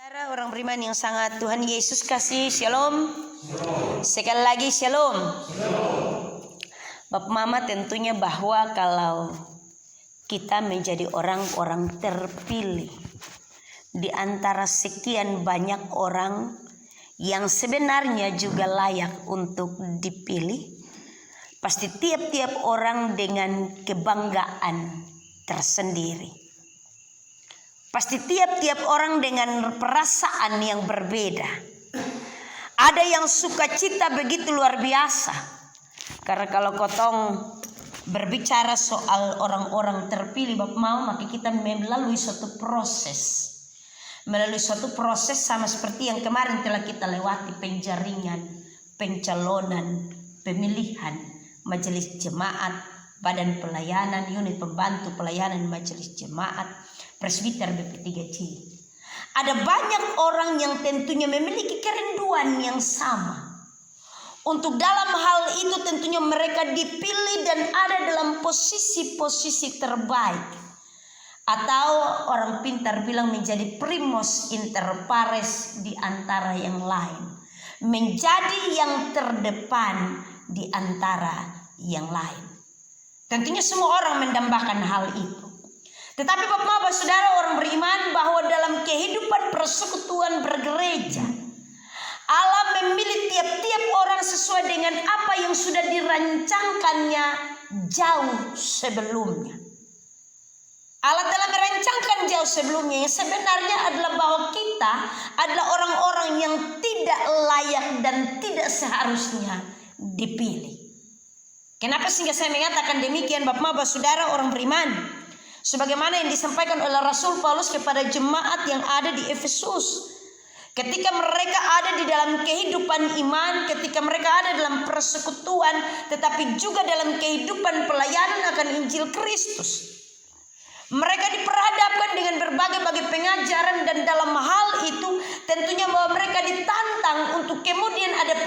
Orang beriman yang sangat Tuhan Yesus kasih, shalom. Sekali lagi shalom. Bapak Mama, tentunya bahwa kalau kita menjadi orang-orang terpilih di antara sekian banyak orang yang sebenarnya juga layak untuk dipilih, pasti tiap-tiap orang dengan kebanggaan tersendiri. Pasti tiap-tiap orang dengan perasaan yang berbeda. Ada yang sukacita begitu luar biasa. Karena kalau kotong berbicara soal orang-orang terpilih, Bapak mau, maka kita melalui suatu proses. Melalui suatu proses sama seperti yang kemarin telah kita lewati, penjaringan, pencalonan, pemilihan, majelis jemaat, badan pelayanan, unit pembantu pelayanan majelis jemaat, presbiter BP3C. Ada banyak orang yang tentunya memiliki kerinduan yang sama. Untuk dalam hal itu tentunya mereka dipilih dan ada dalam posisi-posisi terbaik. Atau orang pintar bilang menjadi primus inter pares di antara yang lain. Menjadi yang terdepan di antara yang lain. Tentunya semua orang mendambakan hal itu. Tetapi Bapak Saudara orang beriman bahwa dalam kehidupan persekutuan bergereja, Allah memilih tiap-tiap orang sesuai dengan apa yang sudah dirancangkannya jauh sebelumnya. Allah telah merancangkan jauh sebelumnya, yang sebenarnya adalah bahwa kita adalah orang-orang yang tidak layak dan tidak seharusnya dipilih. Kenapa sehingga saya mengatakan demikian Bapak Saudara orang beriman? Sebagaimana yang disampaikan oleh Rasul Paulus kepada jemaat yang ada di Efesus. Ketika mereka ada di dalam kehidupan iman, ketika mereka ada dalam persekutuan, tetapi juga dalam kehidupan pelayanan akan Injil Kristus. Mereka diperhadapkan dengan berbagai-bagai pengajaran dan dalam hal itu tentunya bahwa mereka ditantang untuk kemudian ada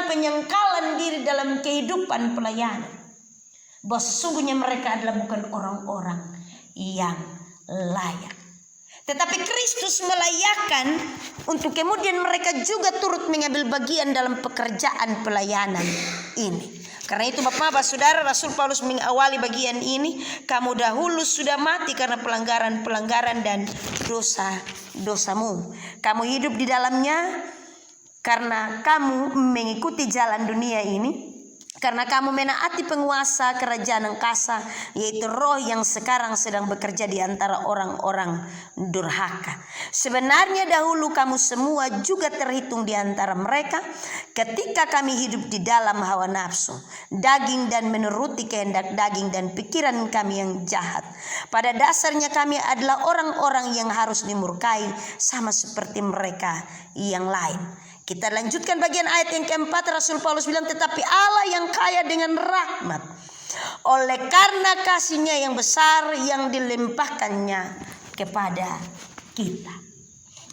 penyangkalan diri dalam kehidupan pelayanan. Bahwa sesungguhnya mereka adalah bukan orang-orang yang layak. Tetapi Kristus melayakkan untuk kemudian mereka juga turut mengambil bagian dalam pekerjaan pelayanan ini. Karena itu Bapak Saudara, Rasul Paulus mengawali bagian ini, kamu dahulu sudah mati karena pelanggaran dan dosa-dosamu. Kamu hidup di dalamnya karena kamu mengikuti jalan dunia ini. Karena kamu menaati penguasa kerajaan angkasa, yaitu roh yang sekarang sedang bekerja di antara orang-orang durhaka. Sebenarnya dahulu kamu semua juga terhitung di antara mereka ketika kami hidup di dalam hawa nafsu, daging dan menuruti kehendak daging dan pikiran kami yang jahat. Pada dasarnya kami adalah orang-orang yang harus dimurkai sama seperti mereka yang lain. Kita lanjutkan bagian ayat yang keempat. Rasul Paulus bilang, tetapi Allah yang kaya dengan rahmat, oleh karena kasih-Nya yang besar yang dilimpahkannya kepada kita.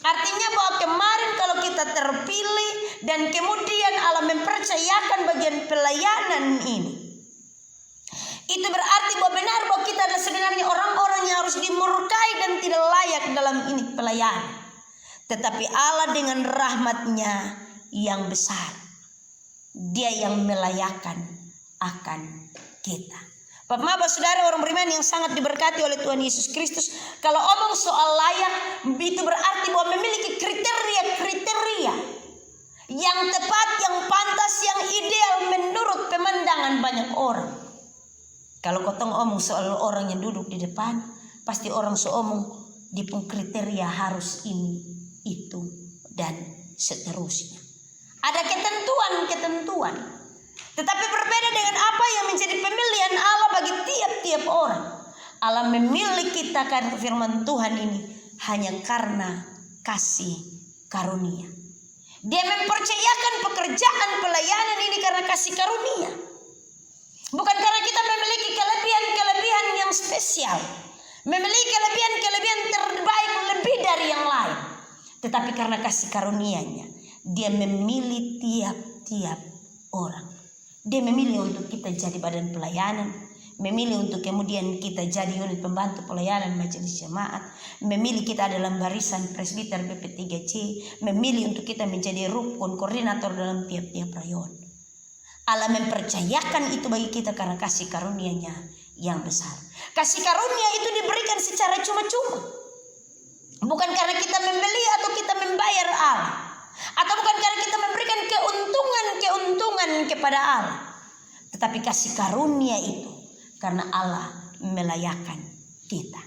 Artinya bahwa kemarin kalau kita terpilih dan kemudian Allah mempercayakan bagian pelayanan ini, itu berarti bahwa benar bahwa kita adalah sebenarnya orang-orang yang harus dimurkai dan tidak layak dalam ini pelayanan. Tetapi Allah dengan rahmat-Nya yang besar, Dia yang melayakkan akan kita. Bapak Saudara orang beriman yang sangat diberkati oleh Tuhan Yesus Kristus, kalau omong soal layak, itu berarti bahwa memiliki kriteria yang tepat, yang pantas, yang ideal menurut pemandangan banyak orang. Kalau kotong omong soal orang yang duduk di depan, pasti orang seomong di kriteria harus ini, itu dan seterusnya. Ada ketentuan. Tetapi berbeda dengan apa yang menjadi pemilihan Allah bagi tiap-tiap orang. Allah memilih kita karena firman Tuhan ini hanya karena kasih karunia. Dia mempercayakan pekerjaan pelayanan ini karena kasih karunia. Bukan karena kita memiliki kelebihan-kelebihan yang spesial, memiliki kelebihan-kelebihan terbaik lebih dari yang lain. Tetapi karena kasih karunia-Nya, Dia memilih tiap-tiap orang. Dia memilih untuk kita jadi badan pelayanan, memilih untuk kemudian kita jadi unit pembantu pelayanan majelis jemaat, memilih kita dalam barisan presbiter BP3C, memilih untuk kita menjadi rukun koordinator dalam tiap-tiap rayon. Allah mempercayakan itu bagi kita karena kasih karunia-Nya yang besar. Kasih karunia itu diberikan secara cuma-cuma, bukan karena kita membeli atau kita membayar Allah, atau bukan karena kita memberikan keuntungan kepada Allah, tetapi kasih karunia itu karena Allah melayakan kita.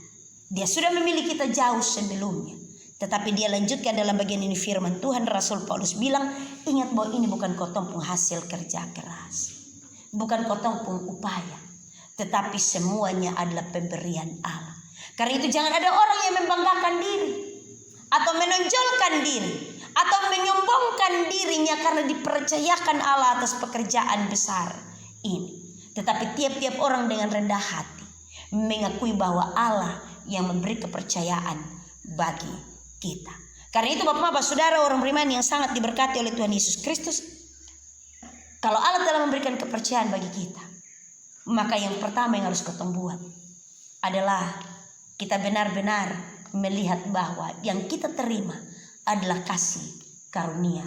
Dia sudah memilih kita jauh sebelumnya. Tetapi dia lanjutkan dalam bagian ini firman Tuhan. Rasul Paulus bilang, ingat bahwa ini bukan kotompung hasil kerja keras, bukan kotompung upaya, tetapi semuanya adalah pemberian Allah. Karena itu jangan ada orang yang membanggakan diri, atau menonjolkan diri, atau menyombongkan dirinya karena dipercayakan Allah atas pekerjaan besar ini. Tetapi tiap-tiap orang dengan rendah hati mengakui bahwa Allah yang memberi kepercayaan bagi kita. Karena itu Bapak-Bapak Saudara orang beriman yang sangat diberkati oleh Tuhan Yesus Kristus, kalau Allah telah memberikan kepercayaan bagi kita, maka yang pertama yang harus kita buat adalah kita benar-benar melihat bahwa yang kita terima adalah kasih karunia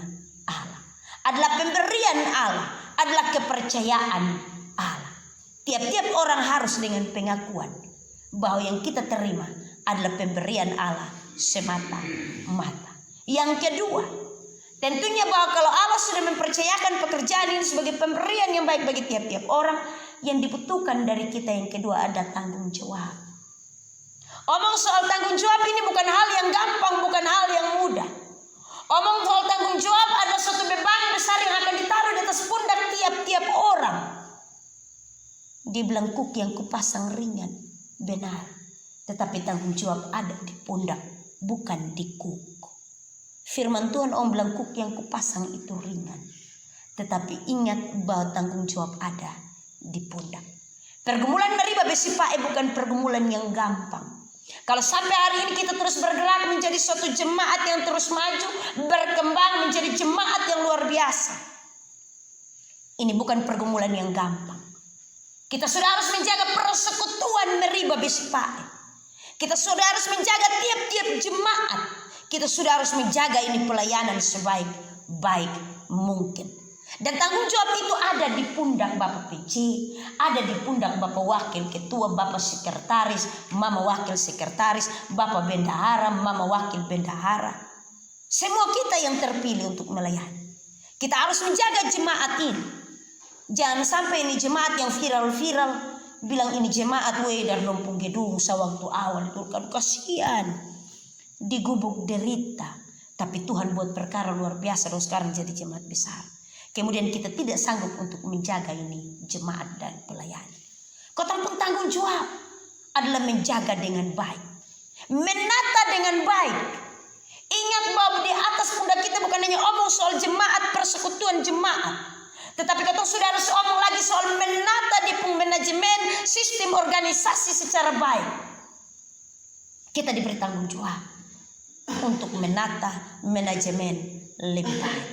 Allah, adalah pemberian Allah, adalah kepercayaan Allah. Tiap-tiap orang harus dengan pengakuan bahwa yang kita terima adalah pemberian Allah semata-mata. Yang kedua, tentunya bahwa kalau Allah sudah mempercayakan pekerjaan ini sebagai pemberian yang baik bagi tiap-tiap orang, yang dibutuhkan dari kita yang kedua ada tanggung jawab. Omong soal tanggung jawab ini bukan hal yang gampang, bukan hal yang mudah. Omong soal tanggung jawab adalah suatu beban besar yang akan ditaruh di atas pundak tiap-tiap orang. Di belengkuk yang kupasang ringan, benar. Tetapi tanggung jawab ada di pundak, bukan di kuku. Firman Tuhan, om belengkuk yang kupasang itu ringan. Tetapi ingat bahwa tanggung jawab ada di pundak. Pergumulan meriba besi pae bukan pergumulan yang gampang. Kalau sampai hari ini kita terus bergerak menjadi suatu jemaat yang terus maju, berkembang menjadi jemaat yang luar biasa, ini bukan pergumulan yang gampang. Kita sudah harus menjaga persekutuan meriba besi pae. Kita sudah harus menjaga tiap-tiap jemaat. Kita sudah harus menjaga ini pelayanan sebaik-baik mungkin. Dan tanggung jawab itu ada di pundak Bapak PJ, ada di pundak Bapak Wakil Ketua, Bapak Sekretaris, Mama Wakil Sekretaris, Bapak Bendahara, Mama Wakil Bendahara. Semua kita yang terpilih untuk melayani. Kita harus menjaga jemaat ini. Jangan sampai ini jemaat yang viral-viral bilang ini jemaat dari Lompong Gedung sewaktu awal itu kan kasihan, digubuk derita, tapi Tuhan buat perkara luar biasa dan sekarang jadi jemaat besar. Kemudian kita tidak sanggup untuk menjaga ini jemaat dan pelayanan. Kotompung tanggung jawab adalah menjaga dengan baik, menata dengan baik. Ingat bahwa di atas pundak kita bukan hanya omong soal jemaat, persekutuan jemaat, tetapi kita sudah harus omong lagi soal menata di manajemen sistem organisasi secara baik. Kita diberi tanggung jawab untuk menata manajemen lebih baik.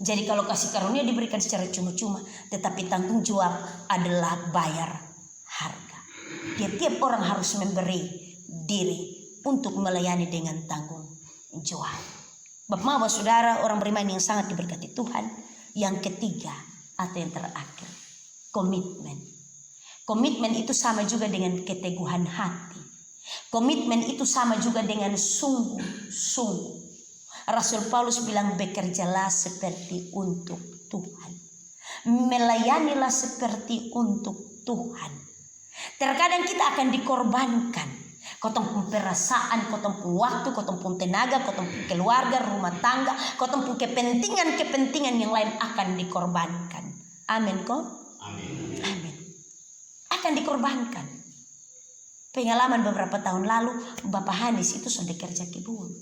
Jadi kalau kasih karunia diberikan secara cuma-cuma, tetapi tanggung jawab adalah bayar harga. Tiap orang harus memberi diri untuk melayani dengan tanggung jawab. Bapak-bapak saudara orang beriman yang sangat diberkati Tuhan, yang ketiga atau yang terakhir, komitmen. Komitmen itu sama juga dengan keteguhan hati. Komitmen itu sama juga dengan sungguh-sungguh. Rasul Paulus bilang bekerjalah seperti untuk Tuhan. Melayanilah seperti untuk Tuhan. Terkadang kita akan dikorbankan. Kotompung perasaan, kotompung waktu, kotompung tenaga, kotompung keluarga, rumah tangga, kotompung kepentingan yang lain akan dikorbankan. Amin kok? Amin. Amin. Akan dikorbankan. Pengalaman beberapa tahun lalu, Bapak Hanis itu sudah kerja kebun.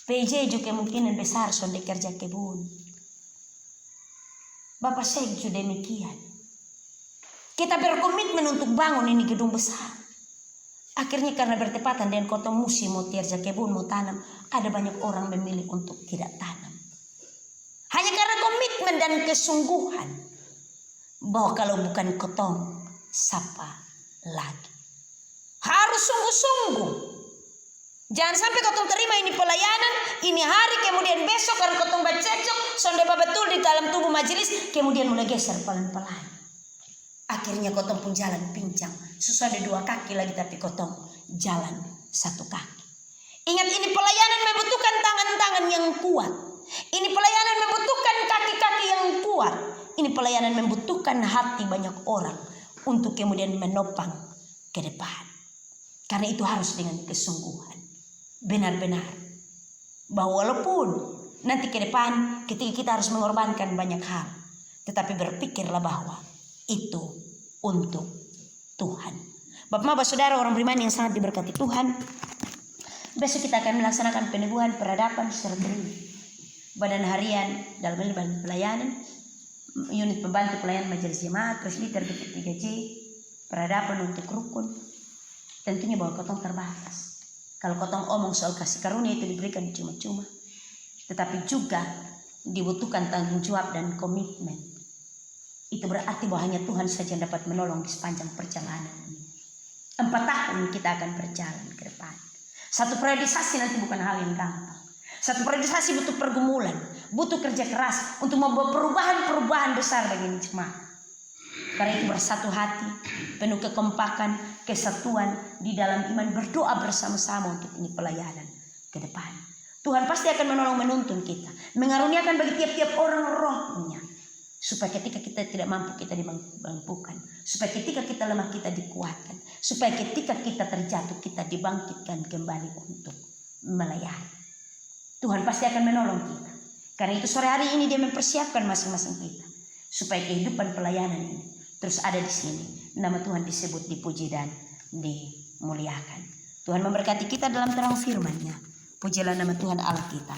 PJ juga kemungkinan besar sudah kerja kebun. Bapak Syekh juga demikian. Kita berkomitmen untuk bangun ini gedung besar. Akhirnya karena bertepatan dengan kota musim mau kerja kebun, mau tanam, ada banyak orang memilih untuk tidak tanam. Hanya karena komitmen dan kesungguhan. bahwa kalau bukan kotong, siapa lagi? Harus sungguh-sungguh. Jangan sampai kotong terima ini pelayanan, ini hari, kemudian besok karena kotong bacecok, sonde betul di dalam tubuh majelis, kemudian mulai geser pelan-pelan. Akhirnya kotong pun jalan pincang. Susah ada 2 kaki lagi tapi kotong jalan 1 kaki. Ingat, ini pelayanan membutuhkan tangan-tangan yang kuat. Ini pelayanan membutuhkan kaki-kaki yang kuat. Ini pelayanan membutuhkan hati banyak orang untuk kemudian menopang ke depan. Karena itu harus dengan kesungguhan. Benar-benar. Bahwa walaupun nanti ke depan ketika kita harus mengorbankan banyak hal, tetapi berpikirlah bahwa itu untuk Tuhan. Bapak-bapak saudara orang beriman yang sangat diberkati Tuhan, besok kita akan melaksanakan peneguhan, peradaban, serta badan harian dalam pelayanan, unit pembantu pelayanan majelis jemaat, presbiter GP3J, peradaban untuk rukun. Tentunya bahwa kotong terbatas. Kalau kotong omong soal kasih karunia itu diberikan cuma-cuma, tetapi juga dibutuhkan tanggung jawab dan komitmen. Itu berarti bahwa hanya Tuhan saja yang dapat menolong di sepanjang perjalanan ini. 4 tahun kita akan berjalan ke depan. Satu priorisasi nanti bukan hal yang gampang. Satu priorisasi butuh pergumulan, butuh kerja keras untuk membawa perubahan-perubahan besar bagi jemaat. Karena itu bersatu hati, penuh kekompakan, kesatuan di dalam iman, berdoa bersama-sama untuk ini pelayanan ke depan. Tuhan pasti akan menolong menuntun kita, mengaruniakan bagi tiap-tiap orang rohnya. Supaya ketika kita tidak mampu kita dimampukan. Supaya ketika kita lemah kita dikuatkan. Supaya ketika kita terjatuh kita dibangkitkan kembali untuk melayani. Tuhan pasti akan menolong kita. Karena itu sore hari ini dia mempersiapkan masing-masing kita. Supaya kehidupan pelayanan ini terus ada di sini. Nama Tuhan disebut, dipuji dan dimuliakan. Tuhan memberkati kita dalam terang firman-Nya. Pujilah nama Tuhan Allah kita.